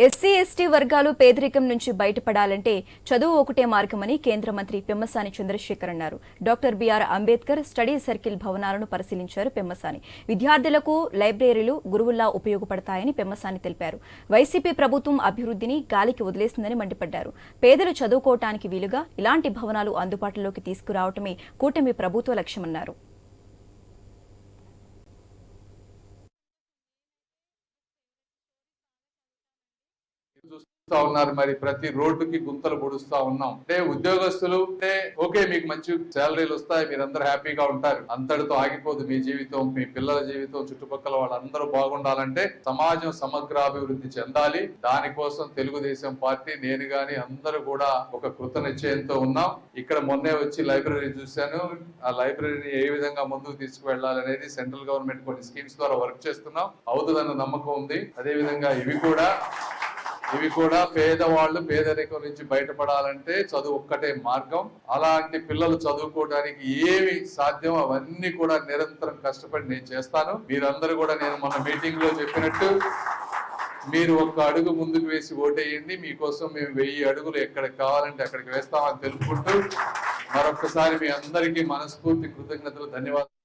SC ST వర్గాలు పేదరికం నుంచి బయటపడాలంటే చదువు ఒకటే మార్గమని కేంద్ర మంత్రి పెమ్మసాని చంద్రశేఖర్ అన్నారు. Doctor BR Ambedkar study circle భవనాలను పరిశీలించారు పెమ్మసాని. విద్యార్థులకు లైబ్రరీలు గురువుల్లా ఉపయోగపడతాయని పెమ్మసాని తెలిపారు. వైసీపీ ప్రభుత్వం అభివృద్ధిని గాలికి వదిలేసిందని మండిపడ్డారు. పేదలు చదువుకోవటానికి వీలుగా ఇలాంటి భవనాలు అందుబాటులోకి తీసుకురావటమే కూటమి ప్రభుత్వ లక్ష్యమన్నారు. చూస్తా ఉన్నారు. మరి ప్రతి రోడ్డుకి గుంతలు పొడుస్తా ఉన్నాం. అంటే ఉద్యోగస్తులు అంటే ఓకే, మీకు మంచి శాలరీలు వస్తాయి, మీరందరూ హ్యాపీగా ఉంటారు. అంతటితో ఆగిపోదు మీ జీవితం, మీ పిల్లల జీవితం, చుట్టుపక్కల వాళ్ళందరూ బాగుండాలంటే సమాజం సమగ్రాభివృద్ధి చెందాలి. దానికోసం తెలుగుదేశం పార్టీ, నేను గాని అందరూ కూడా ఒక కృత నిశ్చయంతో ఉన్నాం. ఇక్కడ మొన్నే వచ్చి లైబ్రరీ చూశాను. ఆ లైబ్రరీని ఏ విధంగా ముందుకు తీసుకువెళ్లాలనేది సెంట్రల్ గవర్నమెంట్ కొన్ని స్కీమ్స్ ద్వారా వర్క్ చేస్తున్నాం. అవుతుందన్న నమ్మకం ఉంది. అదే విధంగా ఇవి కూడా పేదవాళ్ళు పేదరికం నుంచి బయటపడాలంటే చదువు ఒక్కటే మార్గం. అలాంటి పిల్లలు చదువుకోవడానికి ఏమి సాధ్యం అవన్నీ కూడా నిరంతరం కష్టపడి నేను చేస్తాను. మీరందరూ కూడా నేను మొన్న మీటింగ్ లో చెప్పినట్టు మీరు ఒక్క అడుగు ముందుకు వేసి ఓటేయండి. మీకోసం మేము 1000 అడుగులు ఎక్కడికి కావాలంటే అక్కడికి వేస్తామని తెలుపుకుంటూ మరొకసారి మీ అందరికీ మనస్ఫూర్తి కృతజ్ఞతలు, ధన్యవాదాలు.